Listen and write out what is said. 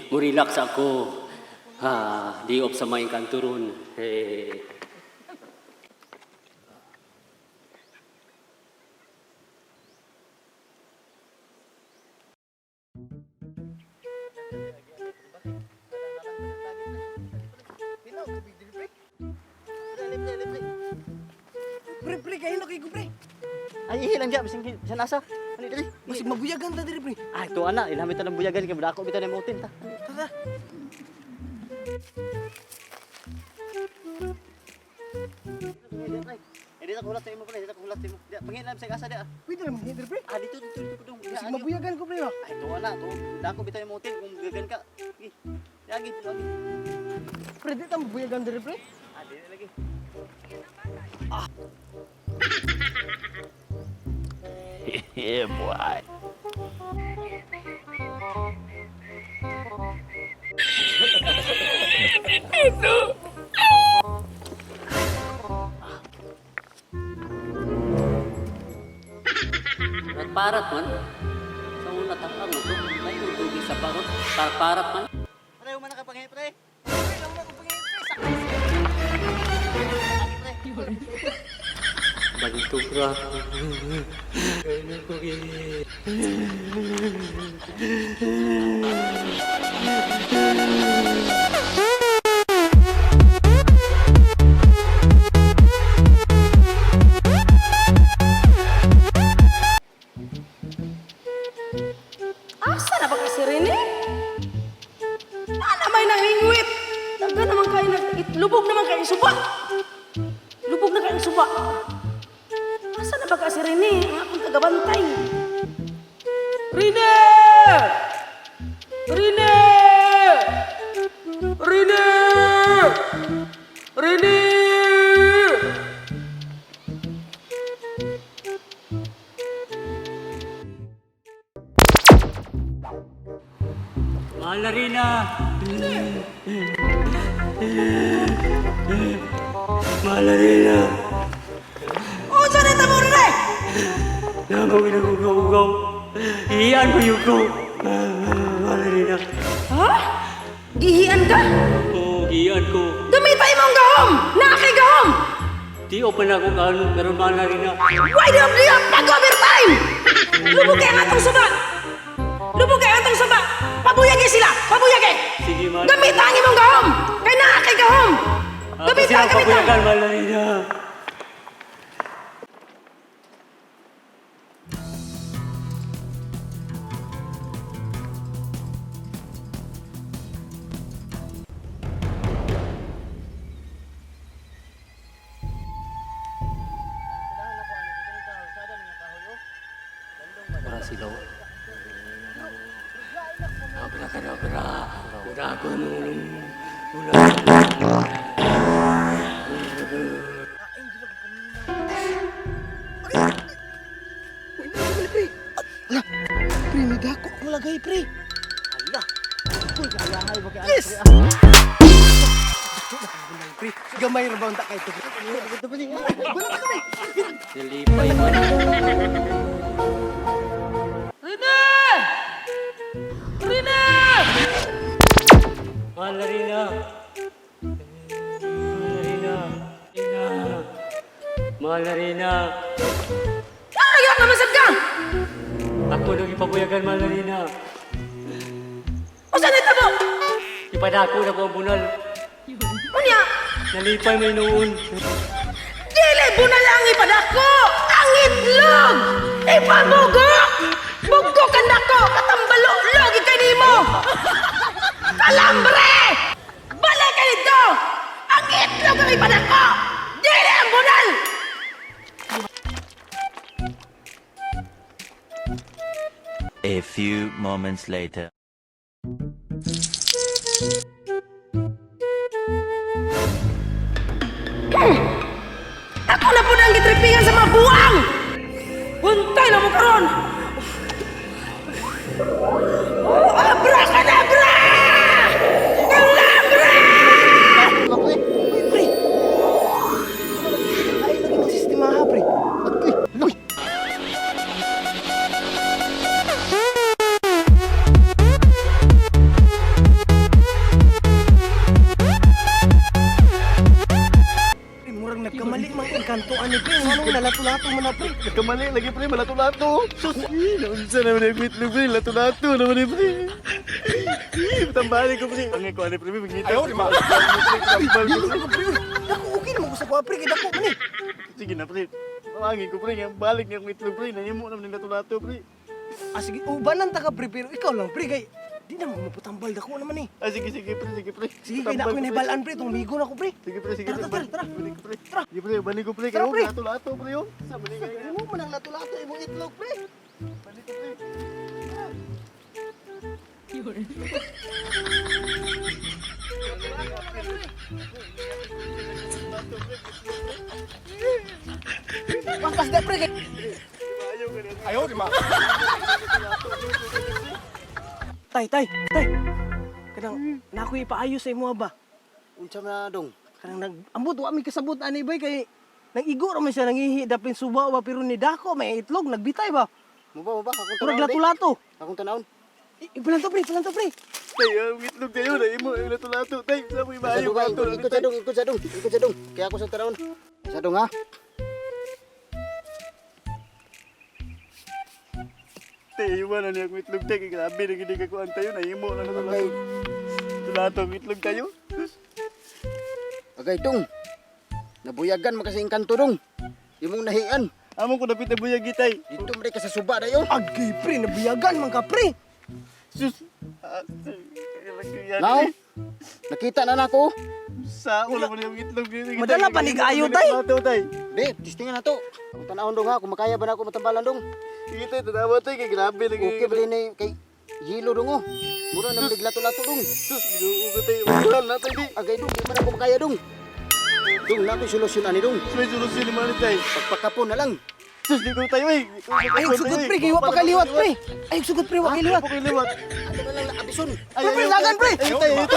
Murelax ako. Di off sa maing kanturon. Pre, kayo na kayo, pre. Ay, ihilang dyan, bising nasa. Ano dali? Masig mabuyagan ta diri, pre. Ah, ito ana, ilhamit na ng buyagan, kaya ako bitaw na motin ta. Tara. Eh, dito kulat sa imo, pre, dito kulat sa imo. Pangilan sa asa dia. Pwede naman diri, pre. Ah, dito dong. Masig mabuyagan ko, pre. Ay, ito ana, to. Dako bitaw na motin kung gagan ka. Sige. Lagi. Pre, di ta mabuyagan diri, pre. Ah, dito lagi. Yeah, boy. Parat man. Sa una tapang mo to. May utugis sa parot. Parat man. Pre, man nakapanghe, pre. Pre, lang na ko pangit, pre. Sakay. Lagi, pre. Bagito bra. Kaya na ko Asa na ba kasi Rene? May nangingwit. Taga naman kayo lubog naman kayo suba. Lubog na kayo suba. Asa na ba kasi Rene? Ang akong tagabantay. Rene! Rene! Rene! Rene! Mahal na rin na. Mahal na rin na. Oh, saan ito mo Rene? Nabawin ako ugaw-ugaw. Iyan ko yung ko. Mahal na rin na. Ha? Gihian ka? Oo, iyan ko. Gamitay mong gahom! Nakakay gahom! Di open ako karon mahal na rin na. Why do you pag-overtime? Lubog kayo ang atong suba! Lubog kayo ang atong suba! Pabuyagi sila! Pabuyagi! Sige, mahal. Gamitan ang imong gahom! Kay nakakay gahom! Kasi ang pabuyagan, mahal na rin na. Ora sila. Abra. Ura ako nulong. Pre, may dako ang lagay, pre. Hala. Uy, kaya ba kaya? Yes! Pre, gamay ra ba unta kay to? Ito pa niya. Wala ka, pre. Nalipay man. Rene! Rene! Mahal na rin na. Mahal na rin na. Ayaw ka masad ka! Ako nang ipabuyagan, mahal na rin na. O saan ito mo? Ipadako na ko ang bunal. Unya! Nalipay may noon. Dili bunal ang ipadako! Ang itlog! Ipamugo! Bugo ka nako! Katambalo-log ikay nimo! Kalambre! Balik ka dito! Ang itlog ang ipadako! Dili ang bunal! A few moments later. Ako na po nang gitripingan sa mga buwang! Huntay na mo karon! Abracadabra! Kalambre! Pre. Ay, lagi ng sistema ha, pre. Uy. nalato-lato mo na, pre. Kamali lagi pre, malato-lato. Sus, naunsa naman yung itlog pre, lato-lato naman yung pre. Tambali ko pre. Ang ikaw pre, magngita. Ayaw, lima. Di mo ko, pre. Dako, okay naman ko sa kuha, pre. Kaya dako man eh. Sige na pre. Pamangin ko pre, nga balik niya akong itlog pre, nahimo naman yung lato-lato pre. Ah, sige. Ubanan ta ka, pre. Pero ikaw lang, pre. Kay, di na mo maputambal. Dako naman eh. Ah, sige pre, sige pre. Sige, kaya na ako nahibalaan, pre. Itong migo na ako, pre. Sige pre, sige. Tara, tara, tara. Balik ko pre. Sige pre, balik ko pre. Tara, Kayo, pre. lato-lato pre yun. Sa balik ka. Ano mo nang lato-lato imong itlog, pre? Balik ko pre. Pangkas na, pre. Ayaw, lima. Tay. Kanang, naku ipaayos sa imo ba? Unsa na dong? Kanang nag-ambot, wa mi kasabot ani bay kay nag-igo raman siya nangihi dapin suba ba pero ni dako may itlog nagbitay ba? Mo ba? Akong Pero tanawon. lato-lato. Akong tanawon. Ipalanto pre. Tay, ang itlog tayo na imo ang lato-lato. Tay, sa mo Sa ibayo dong, ikot sa dong. Kaya ako sa tarawon. Sa dong ha. Tay, iwan na niya akong itlog tay. Kaya grabe na gini kakuan tayo na imo na lato-lato. Lato ang itlog tayo. Agay dong. Nabuyagan makasing kanto dong. Imong nahian. Among ko napit na buyag gitay. Dito mo ka sa suba dayo. Agay pre, nabiyagan man ka pre. Sus. Now, nakita na nako. Sa ako naman yung itlog. Madala panigayo, tay. Tay. Di, tistingan na to. Ang tanahon dong ha, kung makaya ba na ako matambalan dong. Sige tay, tanawa tay. Kaya grabe na Okay ba rin eh, kay hilo dong oh. Mura na biglato-lato dong. Sus, ginuo ko tay. Ulan na tay di. Agay dong, di man ako makaya dong. Dong, natin solusyon ani dong. May solusyon ni Manny tay. Pagpakapon na lang. Sus, di ko tayo eh. Ayog sugot pre, kay wa pa kaliwat pre. Ayog sugot pre, wa kaliwat. Ako kay liwat. Ano na lang, abison. Ay, Pre, lagan, pre. Ay, tay, ito.